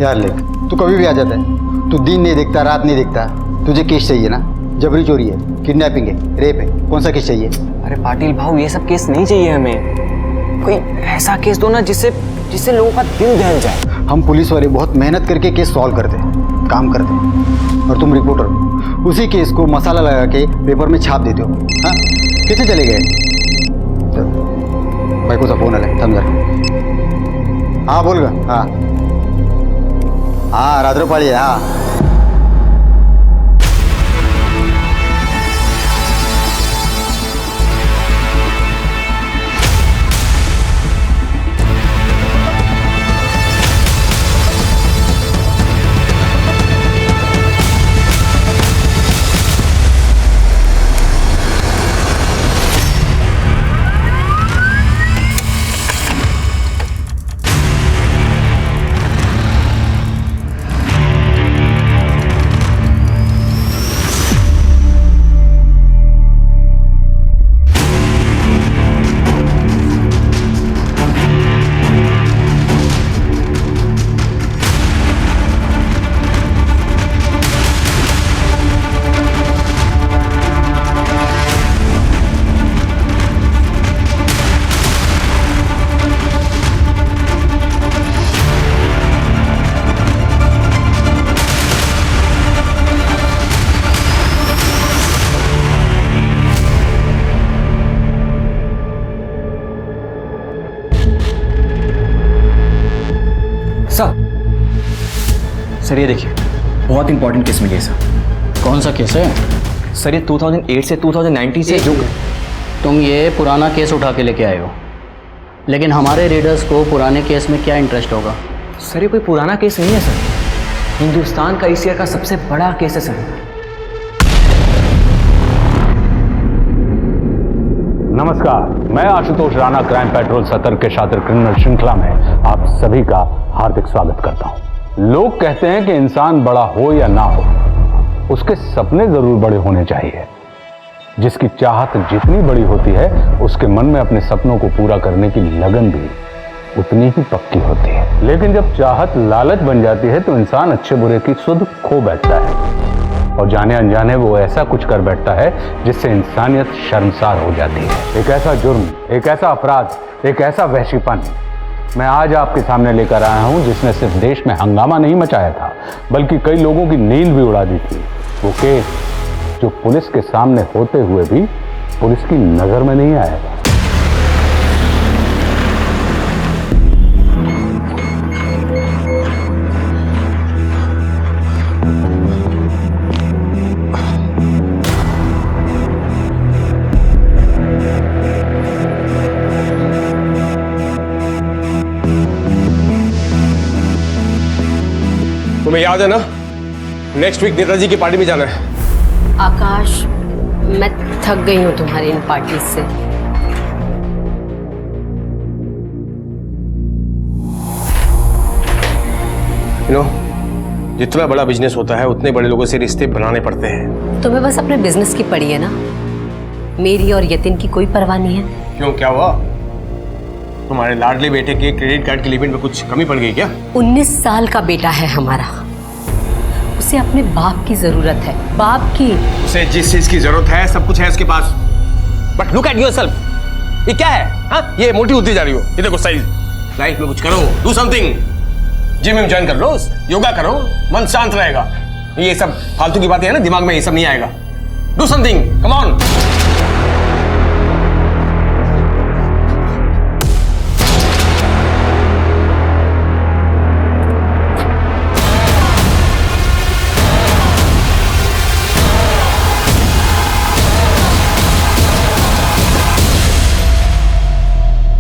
यार लेख, तू कभी भी आ जाता है। तू दिन नहीं देखता, रात नहीं देखता। तुझे केस चाहिए ना? जबरी चोरी है, किडनैपिंग है, रेप है, कौन सा केस चाहिए? अरे पाटिल भाऊ, ये सब केस नहीं चाहिए हमें। कोई ऐसा केस दो ना जिससे लोगों का दिल दहल जाए। हम पुलिस वाले बहुत मेहनत करके केस सॉल्व करते हैं, काम करते हैं, और तुम रिपोर्टर उसी केस को मसाला लगा के पेपर में छाप देते हो। हाँ, कैसे चले गए? भाई को सा फोन आला, थांब जरा। हाँ बोल गा। हाँ रात्रपाळी आहे। हाँ सर ये देखिए, बहुत इंपॉर्टेंट केस मिल गया सर। कौन सा केस है? सर ये 2008 से 2019 से जो तुम ये पुराना केस उठा के लेके आए हो, लेकिन हमारे रीडर्स को पुराने केस में क्या इंटरेस्ट होगा? सर ये कोई पुराना केस नहीं है सर, हिंदुस्तान का इस ईयर का सबसे बड़ा केस है सर। नमस्कार, मैं आशुतोष राणा क्राइम पेट्रोल सतर्क के शातिर क्रिमिनल श्रृंखला में आप सभी का हार्दिक स्वागत करता हूं। लोग कहते हैं कि इंसान बड़ा हो या ना हो, उसके सपने जरूर बड़े होने चाहिए। जिसकी चाहत जितनी बड़ी होती है, उसके मन में अपने सपनों को पूरा करने की लगन भी उतनी ही पक्की होती है। लेकिन जब चाहत लालच बन जाती है तो इंसान अच्छे बुरे की सुध खो बैठता है और जाने अनजाने वो ऐसा कुछ कर बैठता है जिससे इंसानियत शर्मसार हो जाती है। एक ऐसा जुर्म, एक ऐसा अपराध, एक ऐसा वहशीपन मैं आज आपके सामने लेकर आया हूं जिसने सिर्फ देश में हंगामा नहीं मचाया था, बल्कि कई लोगों की नींद भी उड़ा दी थी। वो केस जो पुलिस के सामने होते हुए भी पुलिस की नजर में नहीं आया था। तुम्हें याद है ना, नेक्स्ट वीक नेताजी की पार्टी में जाना है। आकाश, मैं थक गई हूँ तुम्हारी इन पार्टी से। जितना बड़ा बिजनेस होता है उतने बड़े लोगों से रिश्ते बनाने पड़ते हैं। तुम्हें बस अपने बिजनेस की पड़ी है ना, मेरी और यतिन की कोई परवाह नहीं है। क्यों, क्या हुआ? तुम्हारे लाडले बेटे के क्रेडिट कार्ड की लिमिट में कुछ कमी पड़ गई क्या? 19 साल का बेटा है हमारा, उसे अपने बाप की जरूरत है, बाप की। उसे जिस चीज की जरूरत है सब कुछ है उसके पास। बट लुक एट योरसेल्फ, ये क्या है? हाँ, ये मोटी होती जा रही हो। ये देखो साइज। लाइफ में कुछ करो, डू समथिंग। जिम में ज्वाइन कर लो, योगा करो, मन शांत रहेगा। ये सब फालतू की बातें है ना, दिमाग में ये सब नहीं आएगा। Do something, come on.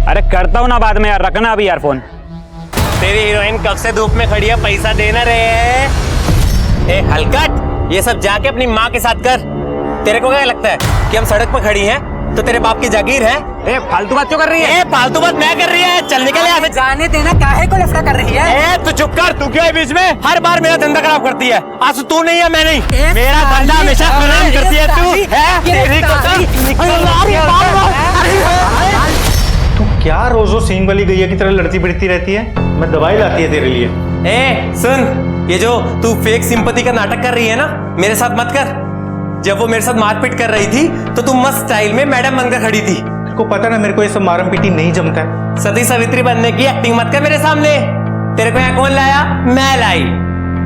अरे करता हूँ ना बाद में यार, रखना अभी यार फोन। तेरी हीरोइन कब से धूप में खड़ी है, पैसा देना रहे। ए हलकट, ये सब जाके अपनी माँ के साथ कर। तेरे को क्या लगता है कि हम सड़क पर खड़ी हैं तो तेरे बाप की जागीर है? ए फालतू बात क्यों कर रही है? ए फालतू बात मैं कर रही है, चल निकल यहाँ से। जाने देना, काहे को लफड़ा कर रही है? ए तू चुप कर, तू क्यों है बीच में? हर बार मेरा धंधा खराब करती है। आज तू नहीं है, मैं नहीं, मेरा धंधा हमेशा खराब करती है तू। तेरी तू क्या रोजो सींग वाली गैया की तरह लड़ती फिरती रहती है? मैं दवाई लाती है तेरे लिए। ए सुन, ये जो तू फेक सिंपैथी का नाटक कर रही है ना, मेरे साथ मत कर। जब वो मेरे साथ मारपीट कर रही थी तो तू मस्त स्टाइल में मैडम बनकर खड़ी थी। को पता ना मेरे को ये सब मारम पीटी नहीं जमता है। सती सावित्री बनने की एक्टिंग मत कर मेरे सामने। तेरे को यहाँ कौन लाया? मैं लाई।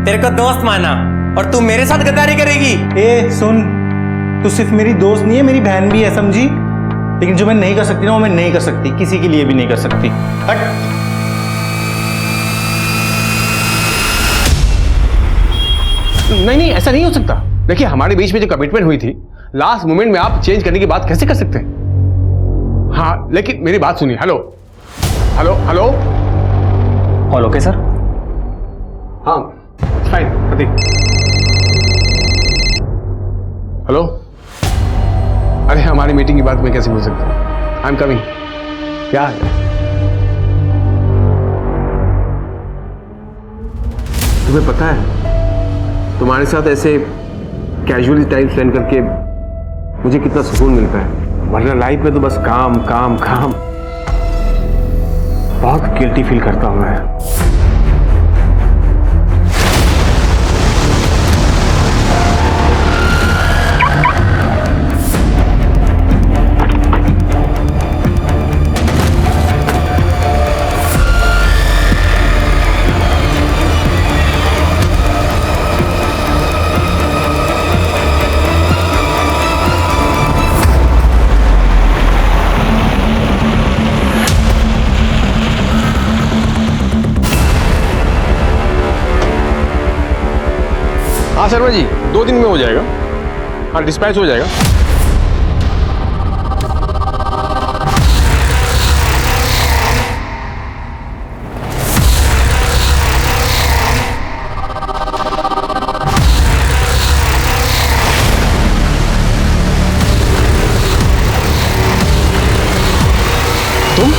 तेरे को दोस्त माना और तू मेरे साथ गद्दारी करेगी? ए सुन, तू सिर्फ मेरी दोस्त नहीं है, मेरी बहन भी है, समझी? लेकिन जो मैं नहीं कर सकती ना, वो मैं नहीं कर सकती, किसी के लिए भी नहीं कर सकती। हट। नहीं नहीं, ऐसा नहीं हो सकता। देखिए, हमारे बीच में जो कमिटमेंट हुई थी, लास्ट मोमेंट में आप चेंज करने की बात कैसे कर सकते हैं? हाँ, लेकिन मेरी बात सुनिए। Hello hello hello, all okay sir? हाँ फाइन प्रतीक। हेलो, अरे हमारी मीटिंग की बात मैं कैसे भूल सकता हूँ? I am coming. क्या है? तुम्हें पता है, तुम्हारे साथ ऐसे कैजुअली टाइम स्पेंड करके मुझे कितना सुकून मिलता है। वरना लाइफ में तो बस काम काम काम। बहुत गिल्टी फील करता हूं मैं। हाँ शर्मा जी, 2 दिन में हो जाएगा। हाँ, डिस्पैच हो जाएगा। तुम?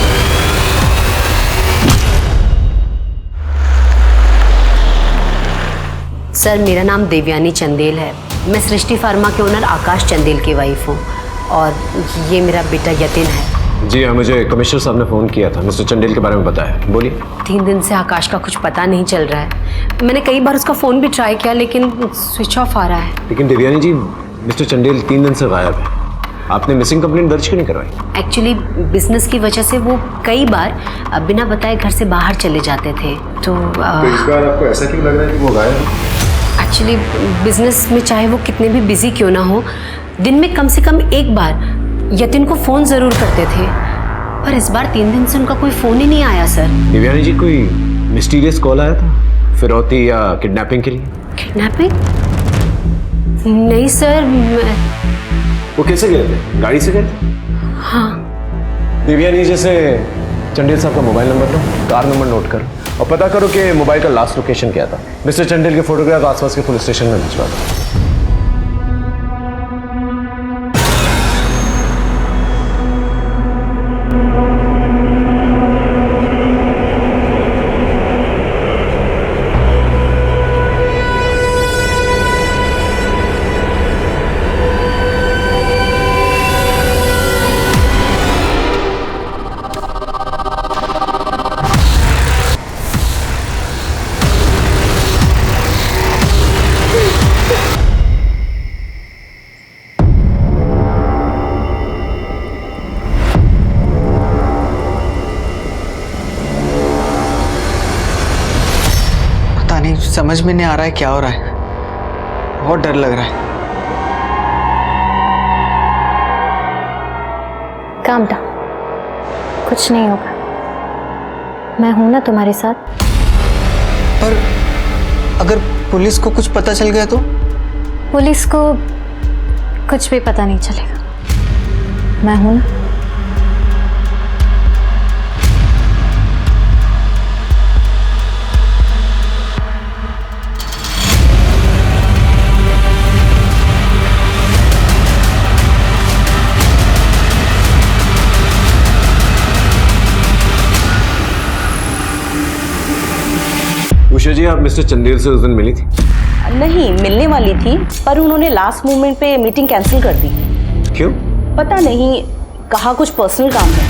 सर, मेरा नाम देवयानी चंदेल है। मैं सृष्टि फार्मा के ओनर आकाश चंदेल की वाइफ हूँ और ये मेरा बेटा यतिन है। जी हाँ, मुझे कमिश्नर साहब ने फ़ोन किया था, मिस्टर चंदेल के बारे में बताया। बोलिए। 3 दिन से आकाश का कुछ पता नहीं चल रहा है। मैंने कई बार उसका फ़ोन भी ट्राई किया लेकिन स्विच ऑफ आ रहा है। लेकिन देवयानी जी, मिस्टर चंदेल 3 दिन से गायब है। आपने मिसिंग कंप्लेंट दर्ज क्यों नहीं करवाई? एक्चुअली बिजनेस की वजह से वो कई बार बिना बताए घर से बाहर चले जाते थे। तो इस बार आपको ऐसा क्यों लग रहा है कि वो गायब है? एक्चुअली बिजनेस में चाहे वो कितने भी बिजी क्यों ना हो, दिन में कम से कम एक बार यतिन को फ़ोन ज़रूर करते थे, पर इस बार 3 दिन से उनका कोई फ़ोन ही नहीं आया। सर, देवयानी जी, कोई मिस्टीरियस कॉल आया था फिरौती या किडनैपिंग के लिए? किडनैपिंग? नहीं सर। वो कैसे गए थे? गाड़ी से गए थे? हाँ। देवयानी, जैसे चंदेल साहब का मोबाइल नंबर लो, कार नंबर नोट करो और पता करो कि मोबाइल का लास्ट लोकेशन क्या था। मिस्टर चंदेल के फोटोग्राफ आसपास के पुलिस स्टेशन में भिजवा दो। समझ में नहीं आ रहा है क्या हो रहा है। बहुत डर लग रहा है। काम डाउन, कुछ नहीं होगा, मैं हूं ना तुम्हारे साथ। पर अगर पुलिस को कुछ पता चल गया तो? पुलिस को कुछ भी पता नहीं चलेगा, मैं हूं ना। उषा जी, आप मिस्टर चंदेल से उस दिन मिली थी? नहीं, मिलने वाली थी, पर उन्होंने लास्ट मोमेंट पे मीटिंग कैंसिल कर दी। क्यों? पता नहीं, कहा कुछ पर्सनल काम है।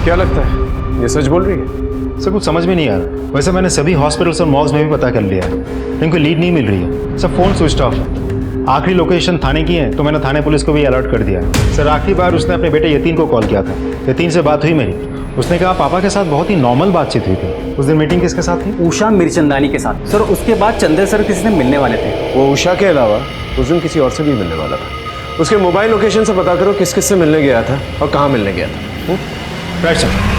क्या लगता है ये सच बोल रही है? सर कुछ समझ में नहीं आ रहा। वैसे मैंने सभी हॉस्पिटल्स और मॉल्स में भी पता कर लिया है, लेकिन कोई लीड नहीं मिल रही है। सब फ़ोन स्विच ऑफ है। आखिरी लोकेशन थाने की है, तो मैंने थाने पुलिस को भी अलर्ट कर दिया है। सर आखिरी बार उसने अपने बेटे यतीन को कॉल किया था। यतीन से बात हुई मेरी, उसने कहा पापा के साथ बहुत ही नॉर्मल बातचीत हुई थी। उस दिन मीटिंग किसके साथ थी? उषा मिर्चंदानी के साथ। सर उसके बाद चंदेल सर किसी से मिलने वाले थे। वो उषा के अलावा उस दिन किसी और से भी मिलने वाला था। उसके मोबाइल लोकेशन से पता करो किस किस से मिलने गया था और कहाँ मिलने गया था। Right sir.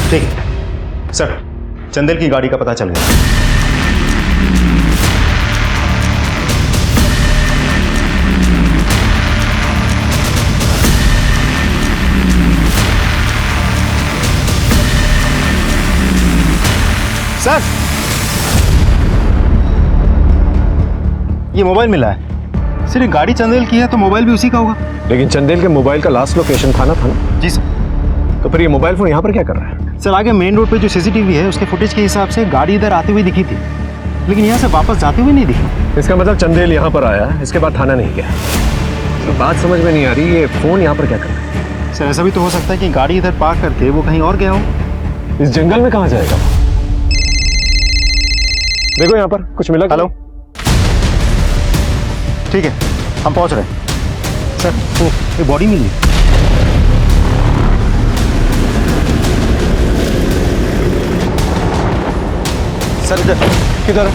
ठीक है सर, चंदेल की गाड़ी का पता चल गया। सर ये मोबाइल मिला है। सर ये गाड़ी चंदेल की है तो मोबाइल भी उसी का होगा। लेकिन चंदेल के मोबाइल का लास्ट लोकेशन थाना था ना? जी सर। तो फिर ये मोबाइल फोन यहाँ पर क्या कर रहा है? सर आगे मेन रोड पे जो सीसीटीवी है उसके फुटेज के हिसाब से गाड़ी इधर आती हुई दिखी थी, लेकिन यहाँ से वापस जाते हुए नहीं दिखी। इसका मतलब चंदेल यहाँ पर आया, इसके बाद थाना नहीं गया। तो बात समझ में नहीं आ रही, ये फोन यहाँ पर क्या कर रहा है? सर ऐसा भी तो हो सकता है कि गाड़ी इधर पार्क करके वो कहीं और गया हो। इस जंगल में कहाँ जाएगा? देखो यहाँ पर कुछ मिला। हेलो, ठीक है हम पहुँच रहे हैं। सर वो ये बॉडी मिली। सर इधर किधर?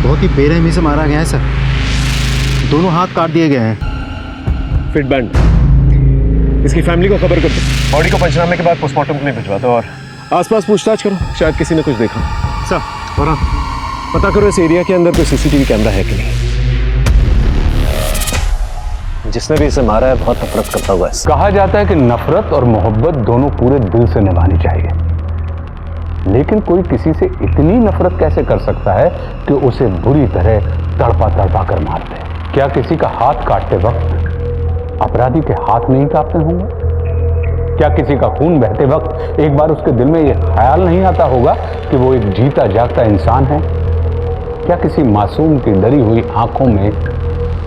बहुत ही बेरहमी से मारा गया है सर। दोनों हाथ काट दिए गए हैं। Fit band. इसकी फैमिली को खबर कर दो, बॉडी को पंचनामे के बाद पोस्टमार्टम के लिए भिजवा दो और आसपास पूछताछ करो, शायद किसी ने कुछ देखा। सर और पता करो इस एरिया के अंदर कोई सीसीटीवी कैमरा है कि नहीं। जिसने भी इसे मारा है बहुत नफरत करता हुआ है। कहा जाता है कि नफरत और मोहब्बत दोनों पूरे दिल से निभानी चाहिए, लेकिन कोई किसी से इतनी नफरत कैसे कर सकता है कि उसे बुरी तरह तड़पा तड़पा कर मार दे? क्या किसी का हाथ काटते वक्त अपराधी के हाथ नहीं कांपते होंगे? क्या किसी का खून बहते वक्त एक बार उसके दिल में यह ख्याल नहीं आता होगा कि वो एक जीता जागता इंसान है? क्या किसी मासूम की डरी हुई आंखों में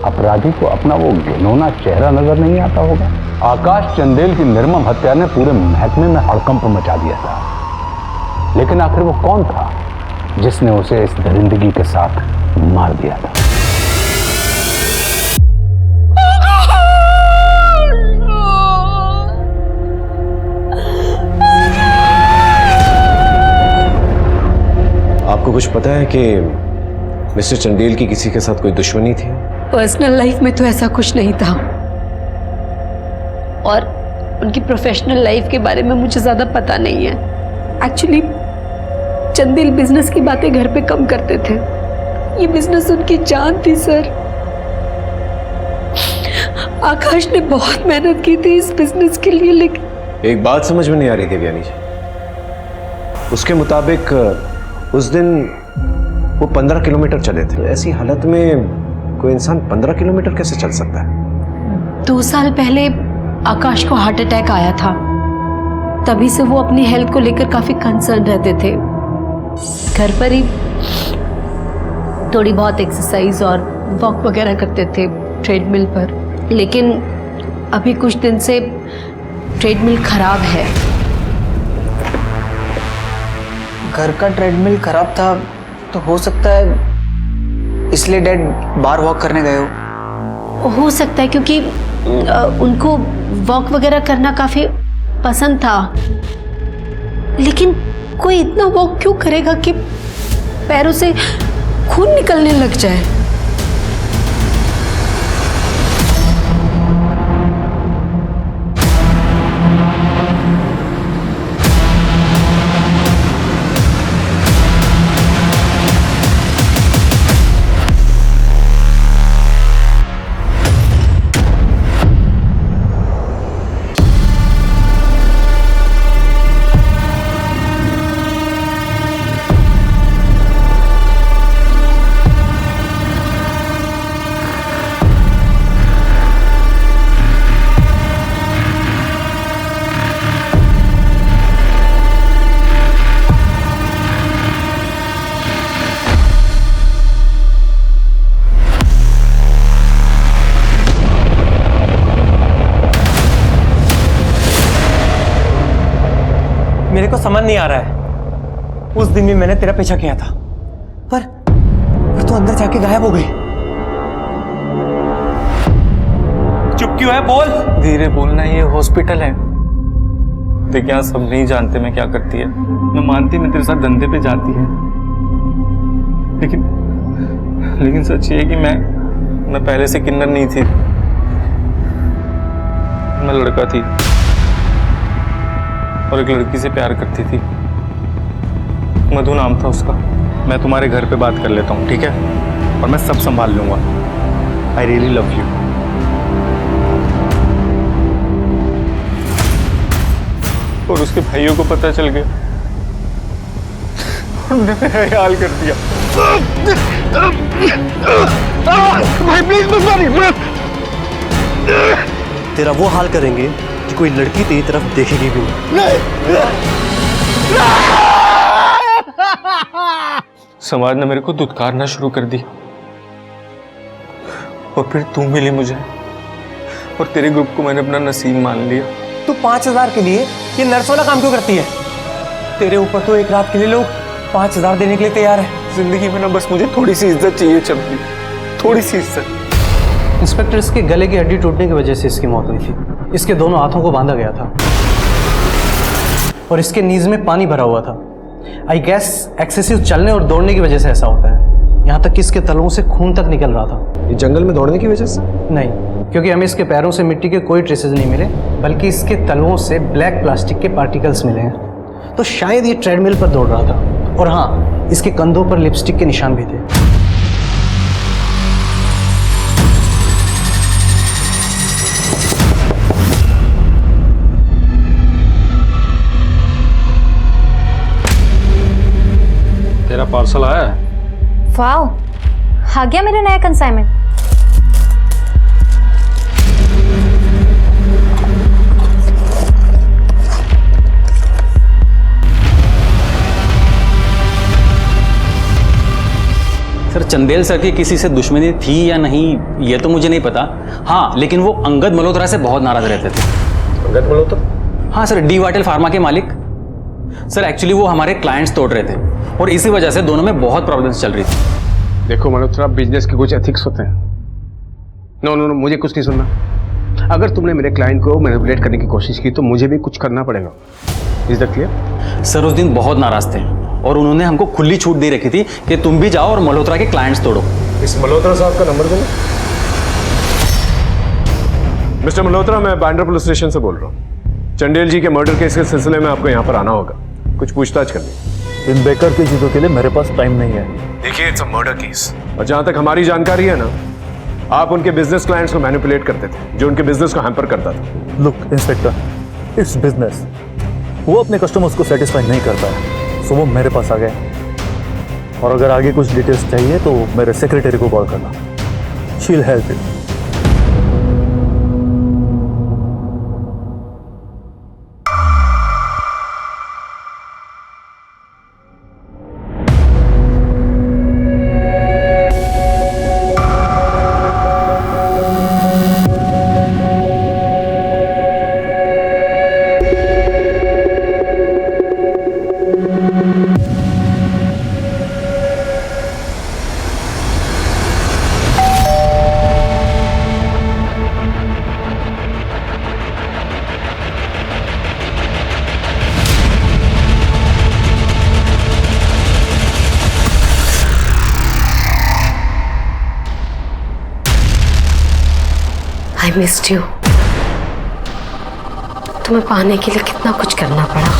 अपराधी को अपना वो घिनौना चेहरा नजर नहीं आता होगा? आकाश चंदेल की निर्मम हत्या ने पूरे महकमे में हड़कंप मचा दिया था, लेकिन आखिर वो कौन था जिसने उसे इस दरिंदगी के साथ मार दिया था? आपको कुछ पता है कि मिस्टर चंदेल की किसी के साथ कोई दुश्मनी थी? पर्सनल लाइफ में तो ऐसा कुछ नहीं था, और उनकी प्रोफेशनल लाइफ के बारे में मुझे ज़्यादा पता नहीं है। एक्चुअली चंदेल बिजनेस की बातें घर पे कम करते थे। ये बिजनेस उनकी जान थी सर। आकाश ने बहुत मेहनत की थी इस बिजनेस के लिए, लेकिन एक बात समझ में नहीं आ रही देवयानी जी। उसके मुताबिक उस दिन वो 15 किलोमीटर चले थे। ऐसी हालत में कोई इंसान 15 किलोमीटर कैसे चल सकता है? 2 साल पहले आकाश को हार्ट अटैक आया था, तभी से वो अपनी हेल्थ को लेकर काफी कंसर्न रहते थे। घर पर ही थोड़ी बहुत एक्सरसाइज और वॉक वगैरह करते थे ट्रेडमिल पर, लेकिन अभी कुछ दिन से ट्रेडमिल खराब है। घर का ट्रेडमिल खराब था तो हो सकता है इसलिए डैड बाहर वॉक करने गए हो सकता है, क्योंकि उनको वॉक वगैरह करना काफी पसंद था। लेकिन कोई इतना वॉक क्यों करेगा कि पैरों से खून निकलने लग जाए। मेरे को समझ नहीं आ रहा है, उस दिन भी मैंने तेरा पीछा किया था, पर तू अंदर जाके गायब हो गई। चुप क्यों है? बोल। धीरे बोलना, ये हॉस्पिटल है। देख यहाँ सब नहीं जानते मैं क्या करती है। मैं मानती मैं तेरे साथ धंधे पे जाती है, लेकिन सच ये है कि मैं पहले से किन्नर नहीं थी। मैं लड़का थी और एक लड़की से प्यार करती थी। मधु नाम था उसका। मैं तुम्हारे घर पे बात कर लेता हूँ, ठीक है? और मैं सब संभाल लूंगा। I really love you. और उसके भाइयों को पता चल गया, उन्होंने मेरा हाल कर दिया। भाई प्लीज मत मारिए। तेरा वो हाल करेंगे कि कोई लड़की तेरी तरफ देखेगी भी नहीं। समाज ने मेरे को दुत्कारना शुरू कर दिया, और फिर तू मिली मुझे, और तेरे ग्रुप को मैंने अपना नसीब मान लिया। तू 5,000 के लिए ये नर्स वाला काम क्यों करती है? तेरे ऊपर तो एक रात के लिए लोग 5,000 देने के लिए तैयार है। जिंदगी में ना बस मुझे थोड़ी सी इज्जत चाहिए चंपी, थोड़ी सी इज्जत। इंस्पेक्टर, इसके गले की हड्डी टूटने की वजह से इसकी मौत हुई थी। इसके दोनों हाथों को बांधा गया था और इसके नीज में पानी भरा हुआ था। आई गेस एक्सेसिव चलने और दौड़ने की वजह से ऐसा होता है। यहाँ तक कि इसके तलवों से खून तक निकल रहा था। ये जंगल में दौड़ने की वजह से? नहीं, क्योंकि हमें इसके पैरों से मिट्टी के कोई ट्रेसेस नहीं मिले, बल्कि इसके तलवों से ब्लैक प्लास्टिक के पार्टिकल्स मिले हैं। तो शायद ये ट्रेडमिल पर दौड़ रहा था। और हाँ, इसके कंधों पर लिपस्टिक के निशान भी थे। तेरा पार्सल आया है? वाओ, आ गया मेरा नया कंसाइनमेंट। सर, चंदेल सर की किसी से दुश्मनी थी या नहीं ये तो मुझे नहीं पता। हाँ, लेकिन वो अंगद मल्होत्रा से बहुत नाराज रहते थे। अंगद मल्होत्रा? हाँ सर, डी वाटेल फार्मा के मालिक। सर एक्चुअली वो हमारे क्लाइंट्स तोड़ रहे थे और इसी वजह से दोनों में बहुत प्रॉब्लम्स चल रही थी। देखो मल्होत्रा, बिजनेस के कुछ एथिक्स होते हैं। नो नो नो, मुझे कुछ नहीं सुनना। अगर तुमने मेरे क्लाइंट को मैनिपुलेट करने की कोशिश की तो मुझे भी कुछ करना पड़ेगा। Is that clear? सर उस दिन बहुत नाराज थे और उन्होंने हमको खुली छूट दे रखी थी कि तुम भी जाओ और मल्होत्रा के क्लाइंट्स तोड़ो। इस मल्होत्रा साहब का नंबर दो। मिस्टर मल्होत्रा, मैं बांद्रा पुलिस स्टेशन से बोल रहा हूँ। चंदेल जी के मर्डर केस के सिलसिले में आपको यहाँ पर आना होगा, कुछ पूछताछ करनी। इन बेकार की चीजों के लिए मेरे पास टाइम नहीं है। देखिए, इट्स अ मर्डर केस, और जहां तक हमारी जानकारी है ना, आप उनके बिजनेस क्लाइंट्स को मैनिपुलेट करते थे, जो उनके बिजनेस को हैम्पर करता था। Look inspector, it's business. वो अपने कस्टमर्स को सेटिस्फाई नहीं करता है, सो वो मेरे पास आ गए। और अगर आगे कुछ डिटेल्स चाहिए तो मेरे सेक्रेटरी को कॉल करना, she will help you. Missed you. तुम्हें पाने के लिए कितना कुछ करना पड़ा।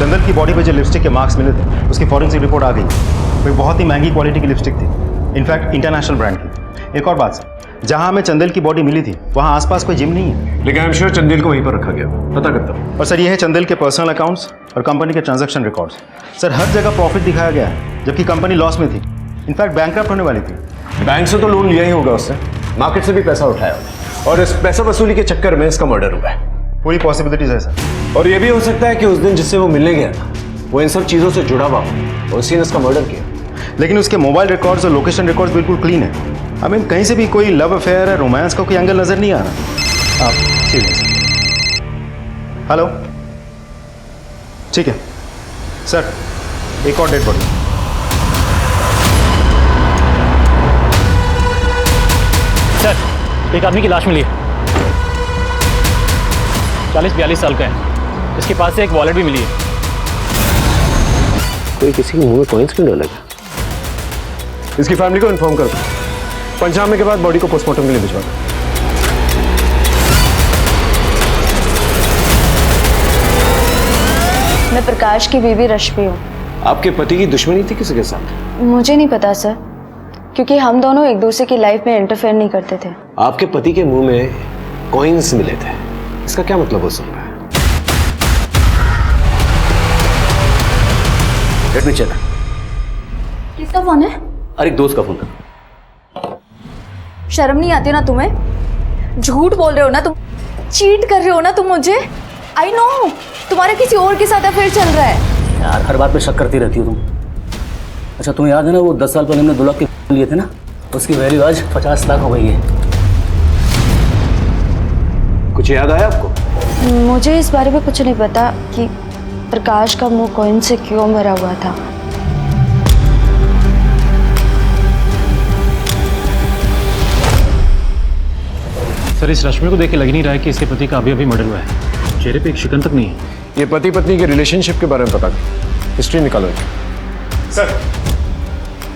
चंदन की बॉडी पे जो लिपस्टिक के मार्क्स मिले थे उसकी फॉरेंसिक रिपोर्ट आ गई। वो बहुत ही महंगी क्वालिटी की लिपस्टिक थी, इनफैक्ट इंटरनेशनल ब्रांड की। एक और बात सर, जहां हमें चंदेल की बॉडी मिली थी वहां आसपास कोई जिम नहीं है, लेकिन आई एम श्योर चंदेल को वहीं पर रखा गया, पता करता हूं। और सर ये है चंदेल के पर्सनल अकाउंट्स और कंपनी के ट्रांजैक्शन रिकॉर्ड्स। सर हर जगह प्रॉफिट दिखाया गया है जबकि कंपनी लॉस में थी, इनफैक्ट बैंकक्रप्ट होने वाली थी। बैंक से तो लोन लिया ही होगा उससे, मार्केट से भी पैसा उठाया होगा, और इस पैसा वसूली के चक्कर में इसका मर्डर हुआ है। पूरी पॉसिबिलिटीज है सर। और ये भी हो सकता है कि उस दिन जिससे वो मिलने गया था वो इन सब चीजों से जुड़ा हुआ हो और उसी ने इसका मर्डर किया। लेकिन उसके मोबाइल रिकॉर्ड्स और लोकेशन रिकॉर्ड्स बिल्कुल क्लीन है। आई मीन कहीं से भी कोई लव अफेयर है, रोमांस का कोई एंगल नजर नहीं आ रहा। आप सीरियस? हेलो, ठीक है सर, एक और डेड बॉडी। सर एक आदमी की लाश मिली है, 40-42 साल का है। इसके पास से एक वॉलेट भी मिली है। कोई किसी के मुंह में कॉइंस क्यों डाला? इसकी फैमिली को इन्फॉर्म कर दो, पंचनामे के बाद बॉडी को पोस्टमार्टम के लिए भिजवा दो। मैं प्रकाश की बीवी रश्मि हूँ। आपके पति की दुश्मनी थी किसी के साथ? मुझे नहीं पता सर, क्योंकि हम दोनों एक दूसरे की लाइफ में इंटरफेयर नहीं करते थे। आपके पति के मुंह में कॉइंस मिले थे, इसका क्या मतलब हो सकता है? Let me check. किसका फोन है? अरे एक दोस्त का फोन था। शर्म नहीं आती ना तुम्हें? झूठ बोल रहे हो ना तुम, चीट कर रहे हो ना तुम मुझे। आई नो तुम्हारा किसी और के साथ अफेयर चल रहा है। यार हर बात पे शक करती रहती हो तुम। अच्छा तुम्हें याद है ना वो 10 साल पहले हमने 2 लाख के लिए थे ना, उसकी वैल्यू आज 50 लाख हो गई है। कुछ याद आया आपको? मुझे इस बारे में कुछ नहीं पता कि प्रकाश का मुंह कॉइन से क्यों भरा हुआ था। सर इस रश्मि को देख के लग नहीं रहा है कि इसके पति का अभी मर्डर हुआ है। चेहरे पे एक शिकन तक नहीं है। ये पति पत्नी के रिलेशनशिप के बारे में पता करो, हिस्ट्री निकालो। सर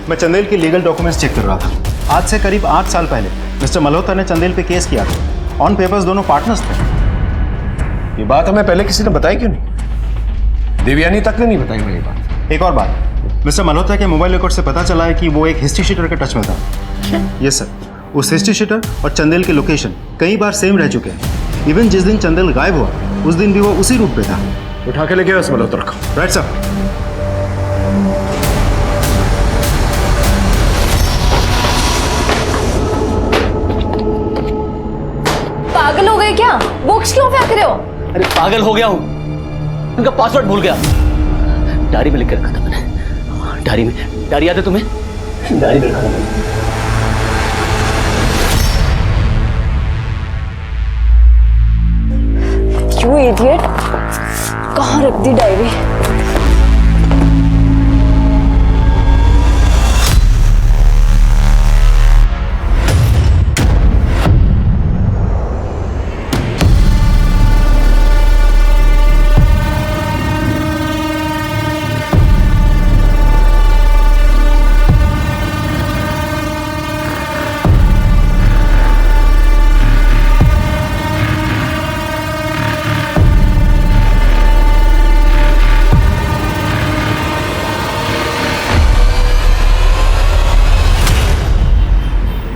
मैं चंदेल की लीगल डॉक्यूमेंट्स चेक कर रहा था। आज से करीब 8 साल पहले मिस्टर मल्होत्रा ने चंदेल पे केस किया था। ऑन पेपर्स दोनों पार्टनर्स थे। ये बात हमें पहले किसी ने बताई क्यों नहीं? देवयानी तक ने नहीं बताई हमें ये बात। एक और बात, मिस्टर मल्होत्रा के मोबाइल रिकॉर्ड से पता चला है कि वो एक हिस्ट्री शीटर के टच में था। यस सर, उस हिस्ट्री शीटर और चंदेल के लोकेशन कई बार सेम रह चुके हैं। इवन जिस दिन चंदेल गायब हुआ उस दिन भी वो उसी रूट पे था। उठा के लेके आओ इस मल्होत्रा को। Right sir. पागल हो गए क्या? बुक्स क्यों फेंक रहे हो? अरे पागल हो गया हूँ, उनका पासवर्ड भूल गया। डायरी में लिख के रखा था मैंने। डायरी याद है तुम्हें? डायरी में रखा था मैंने। क्यों इडियट, कहाँ रख दी डायरी?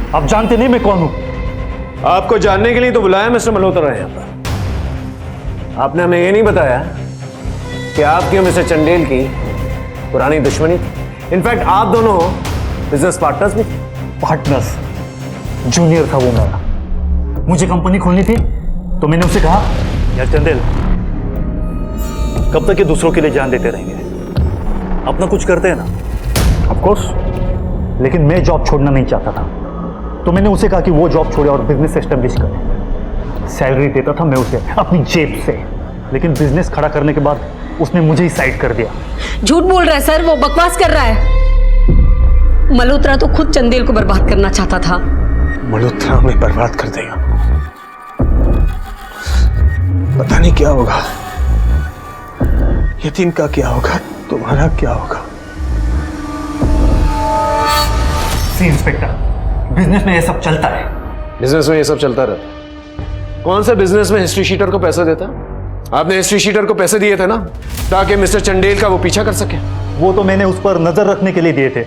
आप जानते नहीं मैं कौन हूं? आपको जानने के लिए तो बुलाया मिस्टर मल्होत्रा यहाँ पर। आपने हमें ये नहीं बताया कि आपकी और मिस्टर चंदेल की पुरानी दुश्मनी थी। इनफैक्ट आप दोनों बिजनेस पार्टनर्स भी थे। पार्टनर्स? जूनियर था वो मेरा। मुझे कंपनी खोलनी थी तो मैंने उसे कहा यार चंदेल, कब तक ये दूसरों के लिए जान देते रहेंगे? अपना कुछ करते हैं ना। ऑफ कोर्स, लेकिन मैं जॉब छोड़ना नहीं चाहता था, तो मैंने उसे कहा कि वो जॉब छोड़े और बिजनेस एस्टेब्लिश करे। सैलरी देता था मैं उसे अपनी जेब से। लेकिन बिजनेस खड़ा करने के बाद उसने मुझे ही साइड कर दिया। झूठ बोल रहा है सर, वो बकवास कर रहा है। मल्होत्रा तो खुद चंदेल को बर्बाद करना चाहता था। मल्होत्रा हमें बर्बाद कर देगा, पता नहीं क्या होगा। यतीन का क्या होगा, तुम्हारा क्या होगा? सी इंस्पेक्टर, बिजनेस में ये सब चलता है। बिजनेस में ये सब चलता रहता है। कौन सा बिजनेस में हिस्ट्री शीटर को पैसे देता? आपने हिस्ट्री शीटर को पैसे दिए थे ना, ताकि मिस्टर चंडेल का वो पीछा कर सके। वो तो मैंने उस पर नजर रखने के लिए दिए थे,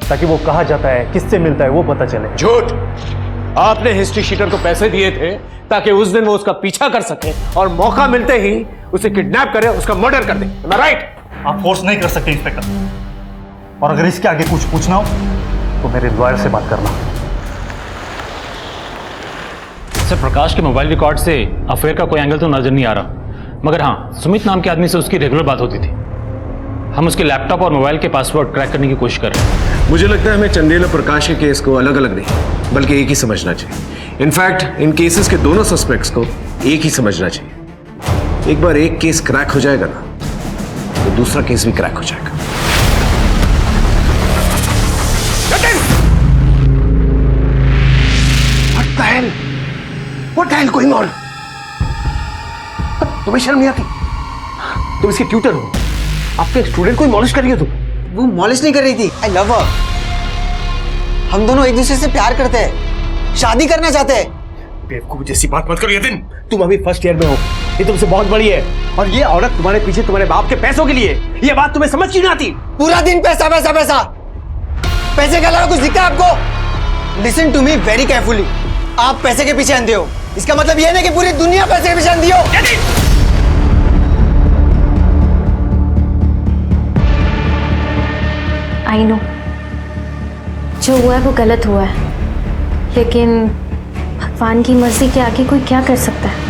ताकि वो कहाँ जाता है, किससे मिलता है, वो पता चले। झूठ! आपने हिस्ट्री शीटर को पैसे दिए थे ताकि उस दिन वो उसका पीछा कर सके और मौका मिलते ही उसे किडनैप करे, उसका मर्डर कर दे। Am I right? आप फोर्स नहीं कर सकते इंस्पेक्टर, और अगर इसके आगे कुछ पूछना हो तो मेरे लॉयर से बात करना। सर, प्रकाश के मोबाइल रिकॉर्ड से अफेयर का कोई एंगल तो नजर नहीं आ रहा, मगर हाँ, सुमित नाम के आदमी से उसकी रेगुलर बात होती थी। हम उसके लैपटॉप और मोबाइल के पासवर्ड क्रैक करने की कोशिश कर रहे हैं। मुझे लगता है हमें चंदेल और प्रकाश के केस को अलग अलग नहीं, बल्कि एक ही समझना चाहिए। इनफैक्ट इन केसेस के दोनों सस्पेक्ट्स को एक ही समझना चाहिए। एक बार एक केस क्रैक हो जाएगा ना, तो दूसरा केस भी क्रैक हो जाएगा। What the hell going on? तुम्हें शर्म नहीं आती? तुम इसके ट्यूटर हो, आपके स्टूडेंट को मॉलिश कर रही हो तुम। वो मॉलिश नहीं कर रही थी, आई लव हर। हम दोनों एक दूसरे से प्यार करते हैं, शादी करना चाहते हैं। बेवकूफ जैसी बात मत करो यतिन, तुम अभी फर्स्ट ईयर में हो, ये तुमसे बहुत बड़ी है, और ये औरत तुम्हारे पीछे तुम्हारे बाप के पैसों के लिए। ये बात तुम्हें समझ क्यों नहीं आती? पूरा दिन पैसा पैसा पैसा, पैसे के अलावा कुछ दिखता है आपको? Listen to me very carefully, आप पैसे के पीछे अंधे हो, इसका मतलब यह नहीं कि पूरी दुनिया पैसे के पीछे अंधी हो। आई नो, जो हुआ है वो गलत हुआ है, लेकिन भगवान की मर्जी के आगे कोई क्या कर सकता है।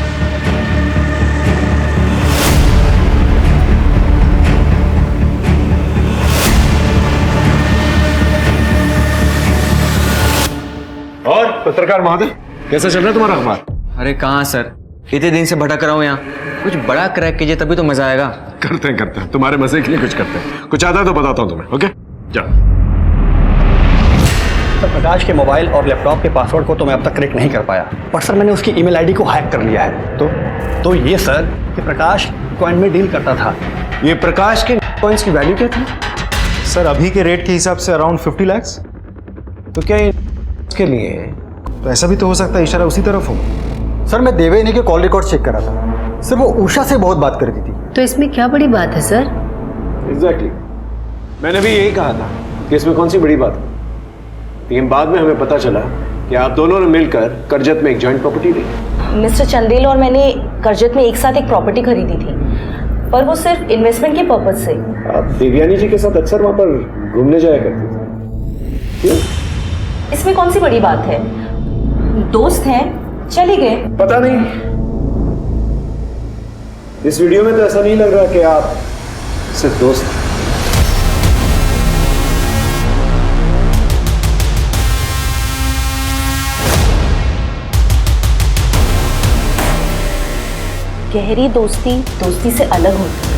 और पत्रकार महोदय, कैसा चल रहा है तुम्हारा अखबार? अरे कहाँ सर, इतने दिन से भटक रहा हूँ यहाँ। कुछ बड़ा क्रैक कीजिए तभी तो मजा आएगा। करते हैं, तुम्हारे मजे के लिए कुछ करते हैं। कुछ आता है तो बताता हूँ तुम्हें। ओके, जाओ। सर, प्रकाश के मोबाइल और लैपटॉप के पासवर्ड को तो मैं अब तक क्रैक नहीं कर पाया, पर सर मैंने उसकी ईमेल आईडी को हैक कर लिया है। तो ये सर कि प्रकाश कॉइन में डील करता था। ये प्रकाश के कॉइन्स की वैल्यू क्या थी? सर, अभी के रेट के हिसाब से अराउंड 50 लाख। तो क्या इसके लिए? तो ऐसा भी तो हो सकता है इशारा उसी तरफ हो। सर, मैं देवयानी के कॉल रिकॉर्ड चेक कर रहा था। सर, वो उषा से बहुत बात करती थी। तो इसमें क्या बड़ी बात है सर? एग्जैक्टली, मैंने भी यही कहा था कि इसमें कौन सी बड़ी बात है। लेकिन बाद में हमें पता चला कि आप दोनों ने मिलकर करजत में एक जॉइंट प्रॉपर्टी ली। मिस्टर चंदेल और मैंने करजत में एक साथ एक प्रॉपर्टी खरीदी थी, पर वो सिर्फ इन्वेस्टमेंट के पर्पज से। आप देवयानी जी के साथ अक्सर वहां पर घूमने जाया करते थे, क्यों? इसमें कौन सी बड़ी बात है, दोस्त हैं, चले गए। पता नहीं, इस वीडियो में तो ऐसा नहीं लग रहा कि आप सिर्फ दोस्त हैं। गहरी दोस्ती दोस्ती से अलग होती है।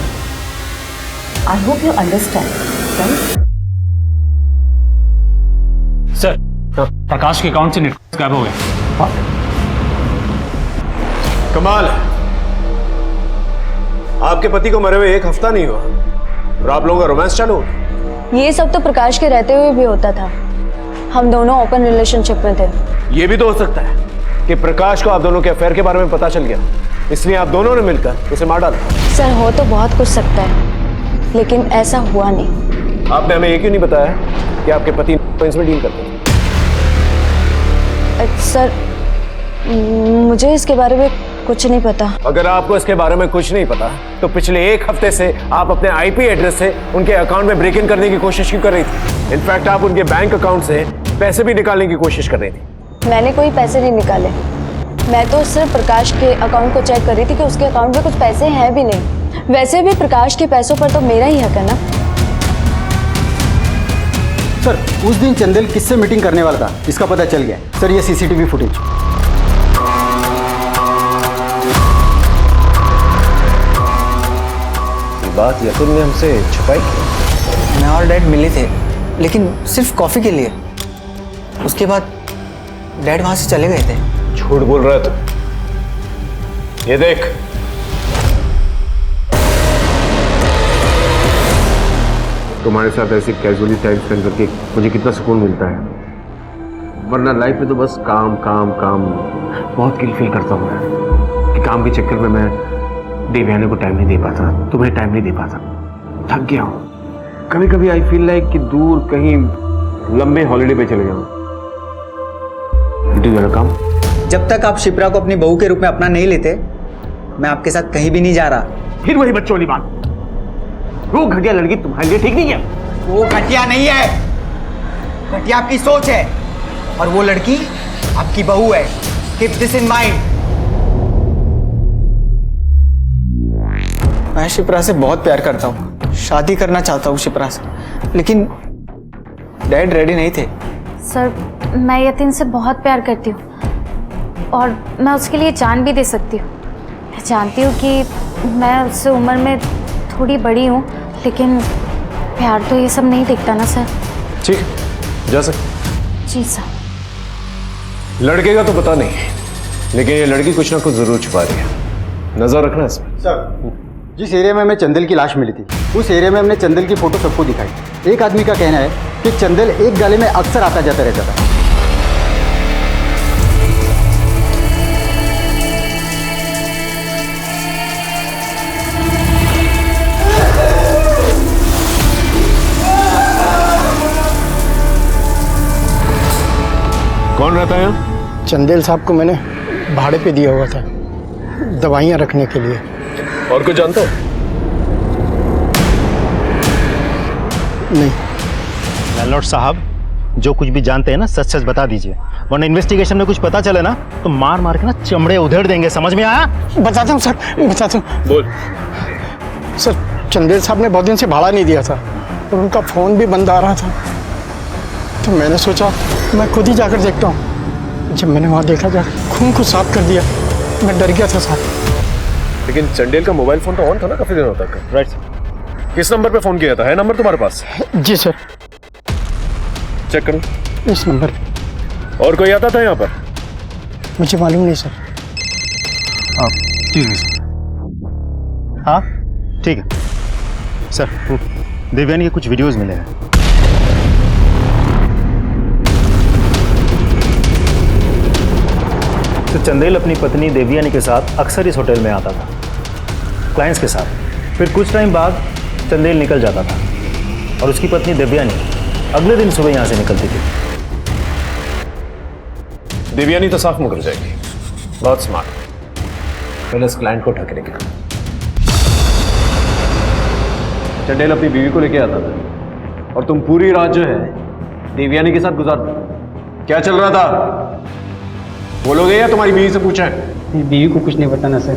I hope you understand, right? Sir, प्रकाश के अकाउंट से नेटवर्क गायब हो गया। कमाल है, आपके पति को मरे हुए 1 हफ्ता नहीं हुआ और आप लोगों का रोमांस चालू हो गया। ये सब तो प्रकाश के रहते हुए भी होता था, हम दोनों ओपन रिलेशनशिप में थे। ये भी तो हो सकता है कि प्रकाश को आप दोनों के अफेयर के बारे में पता चल गया, इसलिए आप दोनों ने मिलकर उसे मार डाला। सर, हो तो बहुत कुछ सकता है, लेकिन ऐसा हुआ नहीं। आपने हमें ये क्यों नहीं बताया कि आपके पति इसमें डील करते हैं? सर, मुझे इसके बारे में कुछ नहीं पता। अगर आपको इसके बारे में कुछ नहीं पता, तो पिछले 1 हफ्ते से आप अपने आईपी एड्रेस से उनके अकाउंट में ब्रेक इन करने की कोशिश क्यों कर रही थी? इनफैक्ट आप उनके बैंक अकाउंट से पैसे भी निकालने की कोशिश कर रही थी। मैंने कोई पैसे नहीं निकाले, मैं तो सिर्फ प्रकाश के अकाउंट को चेक कर रही थी कि उसके अकाउंट में कुछ पैसे हैं भी नहीं। वैसे भी प्रकाश के पैसों पर तो मेरा ही हक है ना। सर, उस दिन चंदेल किससे मीटिंग करने वाला था, इसका पता चल गया। सर, ये सीसीटीवी फुटेज। बात यतीन ने हमसे छुपाई क्यों? मैं और डैड मिले थे, लेकिन सिर्फ कॉफी के लिए। उसके बाद डैड वहां से चले गए थे। झूठ बोल रहा है तू। ये देख, तुम्हारे साथ ऐसे कैजुअली टाइम स्पेंड करके मुझे कितना सुकून मिलता है, वरना लाइफ में तो बस काम काम काम। बहुत गिल्ट फील करता हूँ मैं कि काम के चक्कर में मैं देवयानी को टाइम नहीं दे पाता, तुम्हें टाइम नहीं दे पाता। थक गया हूँ। कभी कभी आई फील लाइक कि दूर कहीं लंबे हॉलिडे पे चले जाऊँ। काम जब तक आप शिप्रा को अपनी बहू के रूप में अपना नहीं लेते, मैं आपके साथ कहीं भी नहीं जा रहा। फिर वही बच्चों वाली बात, वो घटिया लड़की तुम्हारे लिए ठीक नहीं है। वो घटिया नहीं है, घटिया आपकी सोच है, और वो लड़की आपकी बहू है। Keep this in mind. मैं शिप्रा से बहुत प्यार करता हूँ, शादी करना चाहता हूँ शिप्रा से, लेकिन डैड रेडी नहीं थे। सर, मैं यतीन से बहुत प्यार करती हूँ और मैं उसके लिए जान भी दे सकती हूँ। मैं जानती हूँ कि मैं उससे उम्र में थोड़ी बड़ी हूँ, लेकिन प्यार तो ये सब नहीं दिखता ना सर। ठीक है, जा सकते। जी सर। लड़के का तो पता नहीं, लेकिन ये लड़की कुछ ना कुछ जरूर छुपा रही है। नजर रखना इसमें। सर, जिस एरिया में हमें चंदेल की लाश मिली थी, उस एरिया में हमने चंदेल की फोटो सबको दिखाई। एक आदमी का कहना है कि चंदेल एक गाले में अक्सर आता जाता रहता था। कौन रहता है यहाँ? चंदेल साहब को मैंने भाड़े पे दिया हुआ था, दवाइयाँ रखने के लिए। और कुछ जानते हो? नहीं। लैंडलॉर्ड साहब, जो कुछ भी जानते हैं ना सच सच बता दीजिए, वरना इन्वेस्टिगेशन में कुछ पता चले ना तो मार मार के ना चमड़े उधेड़ देंगे। समझ में आया? बताता हूँ सर, बताता हूँ। बोल। सर, चंदेल साहब ने बहुत दिन से भाड़ा नहीं दिया था और उनका फ़ोन भी बंद आ रहा था, तो मैंने सोचा मैं खुद ही जाकर देखता हूँ। जब मैंने वहाँ देखा, जाकर खून को साफ कर दिया। मैं डर गया था साहब। लेकिन चंदेल का मोबाइल फोन तो ऑन था ना काफी दिनों तक। राइट। किस नंबर पे फोन किया था? है नंबर तुम्हारे पास? जी सर। चेक करो इस नंबर। और कोई आता था यहाँ पर? मुझे मालूम नहीं सर। ठीक है सर। हाँ ठीक है सर। देवयानी के कुछ वीडियोस मिले हैं। तो चंदेल अपनी पत्नी देवयानी के साथ अक्सर इस होटल में आता था, क्लाइंट्स के साथ। फिर कुछ टाइम बाद चंदेल निकल जाता था और उसकी पत्नी देवयानी अगले दिन सुबह यहाँ से निकलती थी। देवयानी तो साफ मुकर जाएगी। बहुत स्मार्ट। पहले इस क्लाइंट को ठकने का। चंदेल अपनी बीवी को लेके आता था और तुम पूरी रात जो है देवयानी के साथ गुजारते। क्या चल रहा था बोलोगे या तुम्हारी बीवी से पूछा है? बीवी को कुछ नहीं बताना सर,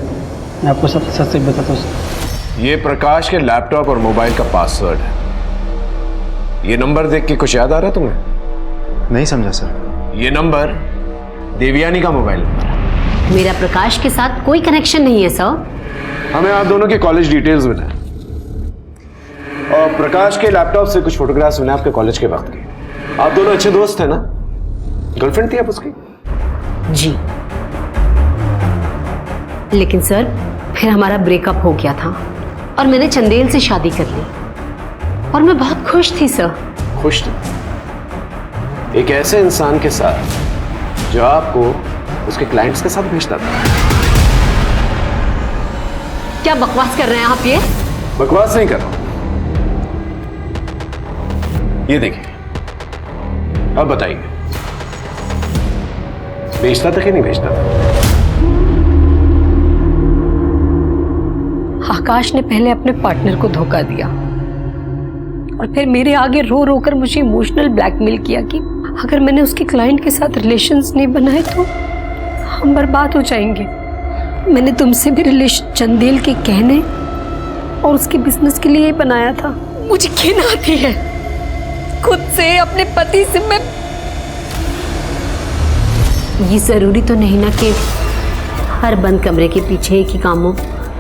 मैं आपको सब सच सच बताता हूँ सर। ये प्रकाश के लैपटॉप और मोबाइल का पासवर्ड है। ये नंबर देख के कुछ याद आ रहा है तुम्हें? नहीं समझा सर। ये नंबर देवयानी का मोबाइल नंबर है। मेरा प्रकाश के साथ कोई कनेक्शन नहीं है सर। हमें आप दोनों के कॉलेज डिटेल्स मिले और प्रकाश के लैपटॉप से कुछ फोटोग्राफ्स मिले आपके कॉलेज के वक्त के। आप दोनों अच्छे दोस्त थे ना? गर्लफ्रेंड थी आप उसकी? जी, लेकिन सर फिर हमारा ब्रेकअप हो गया था और मैंने चंदेल से शादी कर ली और मैं बहुत खुश थी सर। खुश थी एक ऐसे इंसान के साथ जो आपको उसके क्लाइंट्स के साथ भेजता था। क्या बकवास कर रहे हैं आप? ये बकवास नहीं कर रहा हूं। ये देखिए, अब बताइए भेजता था कि नहीं भेजता था? आकाश ने पहले अपने पार्टनर को धोखा दिया और फिर मेरे आगे रो रो कर मुझे इमोशनल ब्लैकमेल किया कि अगर मैंने उसके क्लाइंट के साथ रिलेशंस नहीं बनाए तो हम बर्बाद हो जाएंगे। मैंने तुमसे भी रिलेशन चंदेल के कहने और उसके बिजनेस के लिए ही बनाया था। मुझे घिन आती है खुद से, अपने पति से। मैं ये जरूरी तो नहीं ना कि हर बंद कमरे के पीछे एक ही काम हो।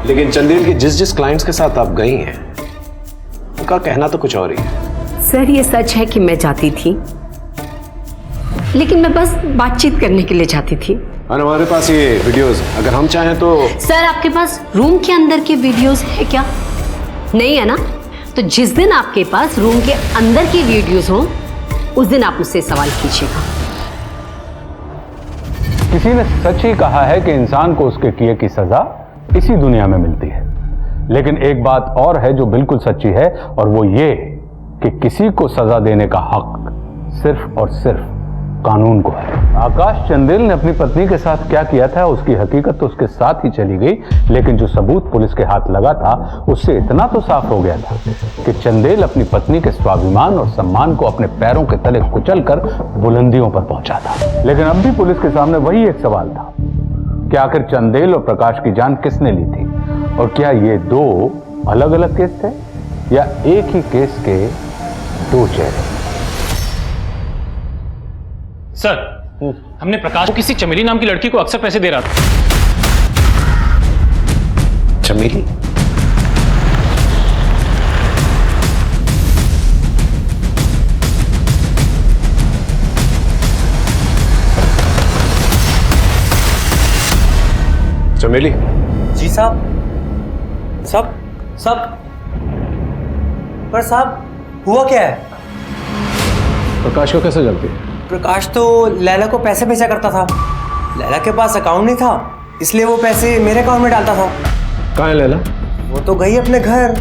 लेकिन चंदेल के जिस जिस क्लाइंट्स के साथ आप गई हैं उनका कहना तो कुछ और ही है। सर ये सच है कि मैं जाती थी, लेकिन मैं बस बातचीत करने के लिए जाती थी। और हमारे पास ये वीडियोस, अगर हम चाहें तो। सर आपके पास रूम के अंदर के वीडियोस है क्या? नहीं है ना? तो जिस दिन आपके पास रूम के अंदर की वीडियोस हो उस दिन आप मुझसे सवाल कीजिएगा। किसी ने सच ही कहा है कि इंसान को उसके किए की सजा इसी दुनिया में मिलती है। लेकिन एक बात और है जो बिल्कुल सच्ची है, और वो ये कि किसी को सजा देने का हक सिर्फ और सिर्फ कानून को है। आकाश चंदेल ने अपनी पत्नी के साथ क्या किया था उसकी हकीकत तो उसके साथ ही चली गई, लेकिन जो सबूत पुलिस के हाथ लगा था उससे इतना तो साफ हो गया था कि चंदेल अपनी पत्नी के स्वाभिमान और सम्मान को अपने पैरों के तले कुचलकर बुलंदियों पर पहुंचा था। लेकिन अब भी पुलिस के सामने वही एक सवाल था कि आखिर चंदेल और प्रकाश की जान किसने ली थी, और क्या ये दो अलग अलग केस थे या एक ही केस के दो चेहरे। सर, हमने प्रकाश को किसी चमेली नाम की लड़की को अक्सर पैसे दे रहा था। चमेली? चमेली? जी साहब। सब पर साहब हुआ क्या है? प्रकाश को कैसे जानती है? प्रकाश तो लैला को पैसे भेजा करता था। लैला के पास अकाउंट नहीं था, इसलिए वो पैसे मेरे अकाउंट में डालता था। कहाँ है लैला? वो तो गई अपने घर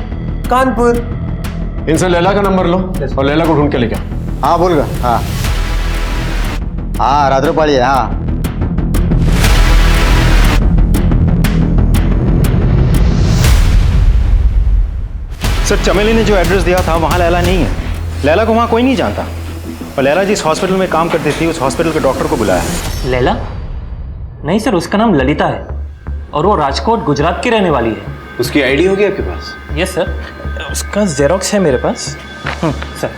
कानपुर। इनसे लैला का नंबर लो और लैला को ढूंढ के लेके आओ। हाँ बोल गा। हाँ हाँ रात्रोपाली है। हाँ सर चमेली ने जो एड्रेस दिया था वहाँ लैला नहीं है। लैला को वहाँ कोई नहीं जानता, और लैला जिस हॉस्पिटल में काम करती थी उस हॉस्पिटल के डॉक्टर को बुलाया है। लैला? नहीं सर, उसका नाम ललिता है और वो राजकोट गुजरात की रहने वाली है। उसकी आईडी होगी आपके पास? यस सर, उसका जेरोक्स है मेरे पास। सर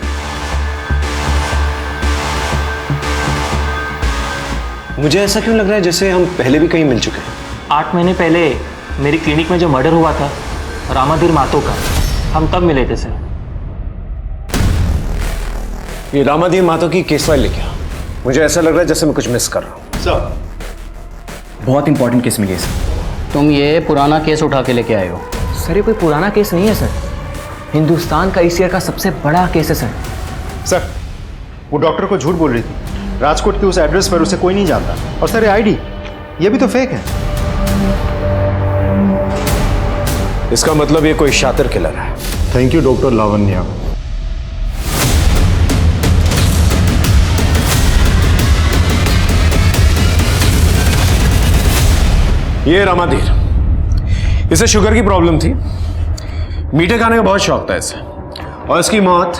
मुझे ऐसा क्यों लग रहा है जैसे हम पहले भी कहीं मिल चुके हैं। 8 महीने पहले मेरी क्लिनिक में जो मर्डर हुआ था रामाधीर मातो का, हम तब मिले थे सर। ये रामाधीर मातो की केस फाइल लेके आओ। मुझे ऐसा लग रहा है जैसे मैं कुछ मिस कर रहा हूँ। सर बहुत इंपॉर्टेंट केस मिली है सर। तुम ये पुराना केस उठा के लेके आए हो। सर ये कोई पुराना केस नहीं है सर, हिंदुस्तान का इस ईयर का सबसे बड़ा केस है सर। सर वो डॉक्टर को झूठ बोल रही थी। राजकोट के उस एड्रेस पर उसे कोई नहीं जानता। और सर ये आईडी ये भी तो फेक है। इसका मतलब ये कोई शातिर किलर है। Thank you doctor Lavanya. ये रामाधीर, इसे शुगर की प्रॉब्लम थी, मीठे खाने का बहुत शौक था इसे, और इसकी मौत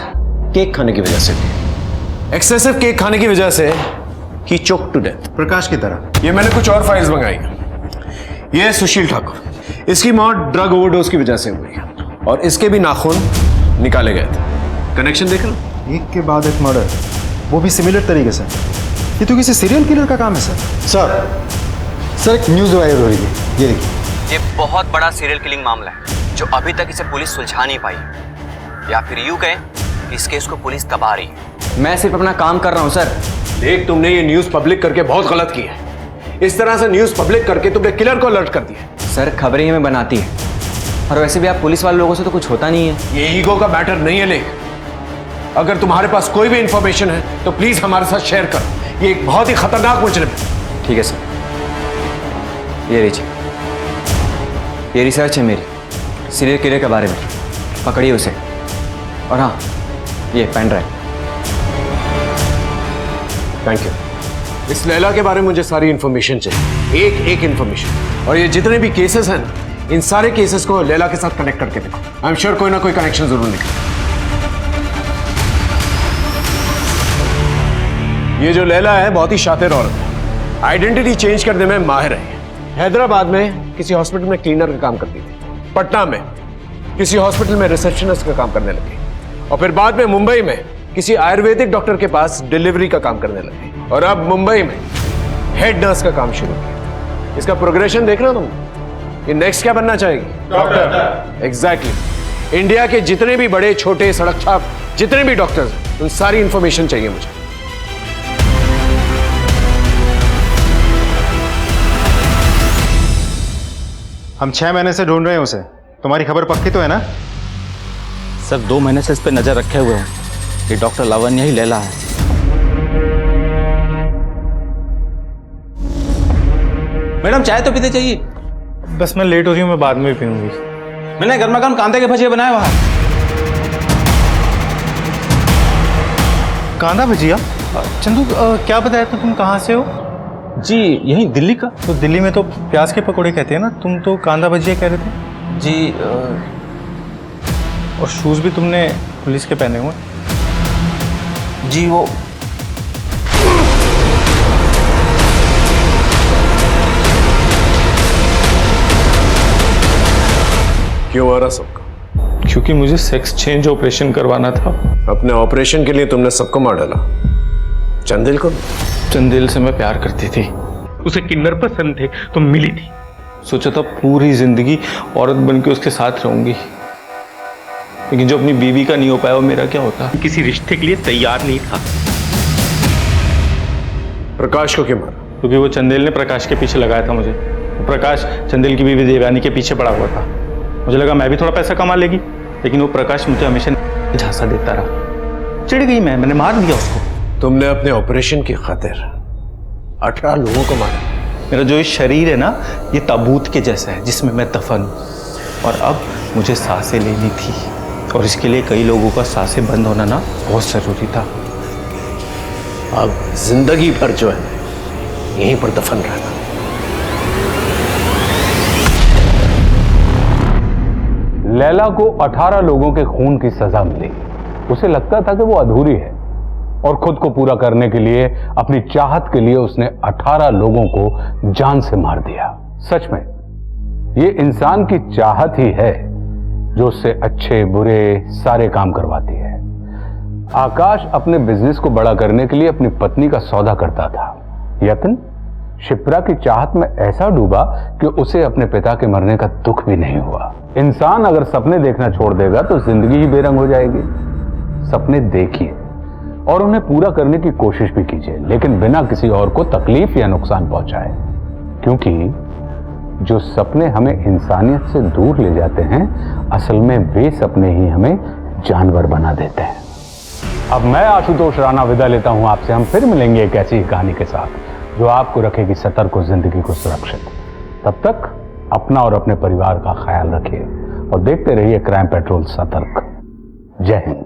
केक खाने की वजह से हुई। एक्सेसिव केक खाने की वजह से ही चोक टू डेथ। प्रकाश की तरह। ये मैंने कुछ और फाइल्स मंगाई। ये है सुशील ठाकुर, इसकी मौत ड्रग ओवरडोज की वजह से हुई और इसके भी नाखून निकाले गए थे। कनेक्शन देख लो। एक के बाद एक मर्डर, वो भी सिमिलर तरीके से। ये तो किसी सीरियल किलर का काम है सर। सर एक न्यूज़ वायरल हो रही है, ये देखिए। ये बहुत बड़ा सीरियल किलिंग मामला है जो अभी तक इसे पुलिस सुलझा नहीं पाई, या फिर यूं कहें कि इस केस को पुलिस दबा रही है। मैं सिर्फ अपना काम कर रहा हूं सर। देख, तुमने ये न्यूज़ पब्लिक करके बहुत गलत किया है। इस तरह से न्यूज़ पब्लिक करके तुमने किलर को अलर्ट कर दिया। सर खबरें ही हमें बनाती है, और वैसे भी आप पुलिस वाले लोगों से तो कुछ होता नहीं है। ये ईगो का मैटर नहीं है। ले, अगर तुम्हारे पास कोई भी इंफॉर्मेशन है तो प्लीज हमारे साथ शेयर करो। ये एक बहुत ही खतरनाक मुजरिम है। ठीक है सर, ये लीजिए, ये रिसर्च है मेरी सीरियल किलर के बारे में, पकड़िए उसे। और हाँ, ये पेन ड्राइव। Thank you. इस लैला के बारे में मुझे सारी इंफॉर्मेशन चाहिए, एक एक इंफॉर्मेशन। और ये जितने भी केसेस हैं ना, इन सारे केसेस को लैला के साथ कनेक्ट करके देखो। आई एम श्योर कोई ना कोई कनेक्शन जरूर निकले। ये जो लैला है बहुत ही शातिर औरत है, आइडेंटिटी चेंज करने में माहिर है। हैदराबाद में किसी हॉस्पिटल में क्लीनर का काम करती थी, पटना में किसी हॉस्पिटल में रिसेप्शनिस्ट का काम करने लगी, और फिर बाद में मुंबई में किसी आयुर्वेदिक डॉक्टर के पास डिलीवरी का काम करने लगी, और अब मुंबई में हेड नर्स का काम शुरू किया। इसका प्रोग्रेशन देख रहे हो तुम? ये नेक्स्ट क्या बनना चाहेगी? डॉक्टर। एग्जैक्टली। इंडिया के जितने भी बड़े छोटे सड़क छाप जितने भी डॉक्टर्स, उन सारी इंफॉर्मेशन चाहिए मुझे। हम 6 महीने से ढूंढ रहे हैं उसे। तुम्हारी खबर पक्की तो है ना? सर 2 महीने से इस पे नजर रखे हुए हूँ। ये डॉक्टर लावण्य ही लैला है। मैडम चाय तो पीते चाहिए। बस मैं लेट हो रही हूँ, मैं बाद में भी पीऊंगी। मैंने गर्मा गर्म कांदे के भजिए बनाए वहां। कांदा भजिया? चंदू क्या बताया तो तुम कहाँ से हो? जी यही दिल्ली का। तो दिल्ली में तो प्याज के पकोड़े कहते हैं ना, तुम तो कांदा भजिया कह रहे थे। जी और शूज भी तुमने पुलिस के पहने हुए? जी वो क्यों आ रहा सबका? क्योंकि मुझे सेक्स चेंज ऑपरेशन करवाना था। अपने ऑपरेशन के लिए तुमने सबको मार डाला, चंदेल को? चंदेल से मैं प्यार करती थी, उसे किन्नर पसंद थे तो मिली थी। सोचा था पूरी जिंदगी औरत बन के उसके साथ रहूंगी, लेकिन जो अपनी बीवी का नहीं हो पाया वो मेरा क्या होता। किसी रिश्ते के लिए तैयार नहीं था। प्रकाश को क्यों मारा? क्योंकि वो चंदेल ने प्रकाश के पीछे लगाया था मुझे। प्रकाश चंदेल की बीवी देवयानी के पीछे पड़ा हुआ था। मुझे लगा मैं भी थोड़ा पैसा कमा लेगी, लेकिन वो प्रकाश मुझे हमेशा झांसा देता रहा। चिढ़ गई मैंने मार दिया उसको। तुमने अपने ऑपरेशन की खातिर 18 लोगों को मारा। मेरा जो ये शरीर है ना, ये ताबूत के जैसा है जिसमें मैं दफन हूँ, और अब मुझे सांसें लेनी थी, और इसके लिए कई लोगों का सांसें बंद होना ना बहुत जरूरी था। अब जिंदगी भर जो है यहीं पर दफन रहना। लैला को 18 लोगों के खून की सजा मिली। उसे लगता था कि वो अधूरी है, और खुद को पूरा करने के लिए, अपनी चाहत के लिए उसने 18 लोगों को जान से मार दिया। सच में ये इंसान की चाहत ही है जो उससे अच्छे बुरे सारे काम करवाती है। आकाश अपने बिजनेस को बड़ा करने के लिए अपनी पत्नी का सौदा करता था। यत्न शिप्रा की चाहत में ऐसा डूबा कि उसे अपने पिता के मरने का दुख भी नहीं हुआ। इंसान अगर सपने देखना छोड़ देगा तो जिंदगी ही बेरंग हो जाएगी। सपने देखिए और उन्हें पूरा करने की कोशिश भी कीजिए, लेकिन बिना किसी और को तकलीफ या नुकसान पहुंचाए, क्योंकि जो सपने हमें इंसानियत से दूर ले जाते हैं, असल में वे सपने ही हमें जानवर बना देते हैं। अब मैं आशुतोष राणा विदा लेता हूं आपसे। हम फिर मिलेंगे एक ऐसी कहानी के साथ जो आपको रखेगी सतर्क और जिंदगी को सुरक्षित। तब तक अपना और अपने परिवार का ख्याल रखिए और देखते रहिए क्राइम पेट्रोल सतर्क। जय हिंद।